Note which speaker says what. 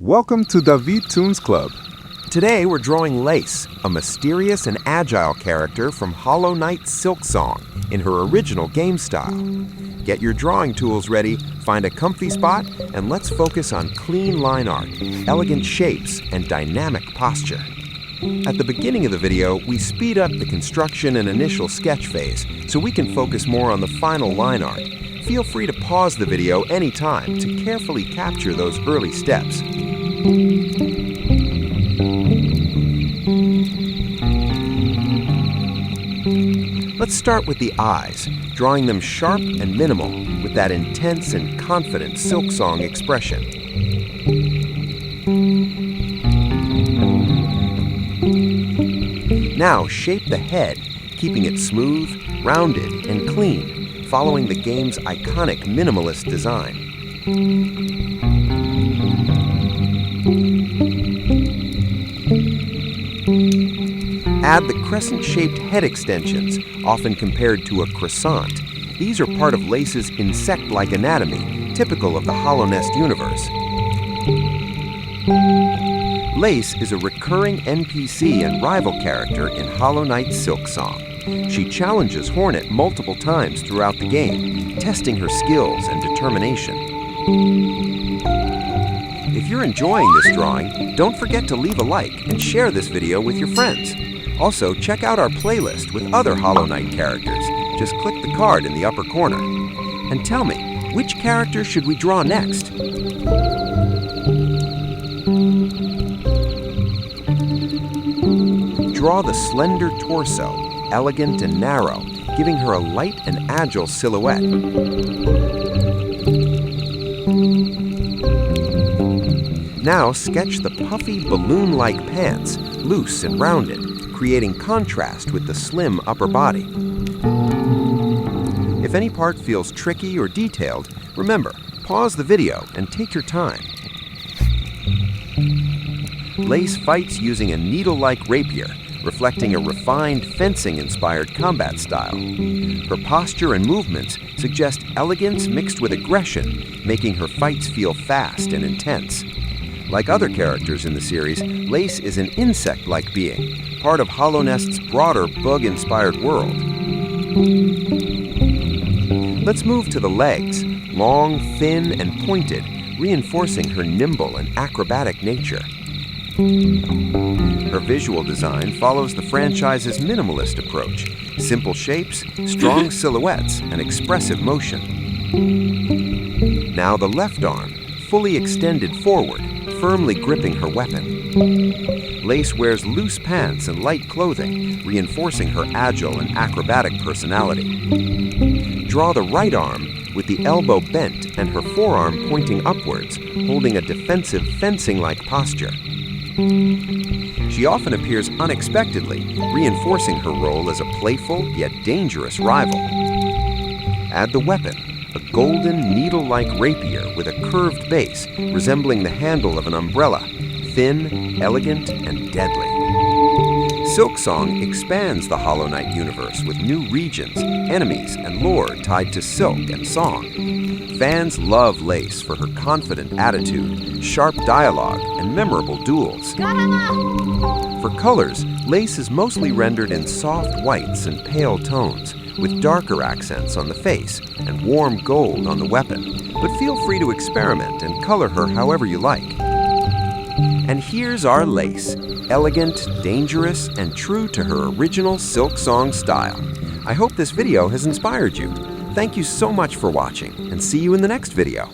Speaker 1: Welcome to Davi Toons Club.
Speaker 2: Today we're drawing Lace, a mysterious and agile character from Hollow Knight Silksong in her original game style. Get your drawing tools ready, find a comfy spot, and let's focus on clean line art, elegant shapes, and dynamic posture. At the beginning of the video, we speed up the construction and initial sketch phase so we can focus more on the final line art. Feel free to pause the video anytime to carefully capture those early steps. Let's start with the eyes, drawing them sharp and minimal with that intense and confident Silksong expression. Now shape the head, keeping it smooth, rounded, and clean, following the game's iconic minimalist design. Add the crescent-shaped head extensions, often compared to a croissant. These are part of Lace's insect-like anatomy, typical of the Hollow Nest universe. Lace is a recurring NPC and rival character in Hollow Knight Silksong. She challenges Hornet multiple times throughout the game, testing her skills and determination. If you're enjoying this drawing, don't forget to leave a like and share this video with your friends. Also, check out our playlist with other Hollow Knight characters. Just click the card in the upper corner. And tell me, which character should we draw next? Draw the slender torso, elegant and narrow, giving her a light and agile silhouette. Now sketch the puffy balloon-like pants, loose and rounded, creating contrast with the slim upper body. If any part feels tricky or detailed, remember, pause the video and take your time. Lace fights using a needle-like rapier, reflecting a refined fencing-inspired combat style. Her posture and movements suggest elegance mixed with aggression, making her fights feel fast and intense. Like other characters in the series, Lace is an insect-like being, part of Hollow Nest's broader bug-inspired world. Let's move to the legs, long, thin, and pointed, reinforcing her nimble and acrobatic nature. Her visual design follows the franchise's minimalist approach: simple shapes, strong silhouettes, and expressive motion. Now the left arm, fully extended forward, firmly gripping her weapon. Lace wears loose pants and light clothing, reinforcing her agile and acrobatic personality. Draw the right arm with the elbow bent and her forearm pointing upwards, holding a defensive fencing-like posture. She often appears unexpectedly, reinforcing her role as a playful yet dangerous rival. Add the weapon, a golden needle-like rapier with a curved base, resembling the handle of an umbrella, thin, elegant, and deadly. Silksong expands the Hollow Knight universe with new regions, enemies, and lore tied to silk and song. Fans love Lace for her confident attitude, sharp dialogue, and memorable duels. For colors, Lace is mostly rendered in soft whites and pale tones, with darker accents on the face and warm gold on the weapon, but feel free to experiment and color her however you like. And here's our Lace, elegant, dangerous, and true to her original Silksong style. I hope this video has inspired you. Thank you so much for watching, and see you in the next video.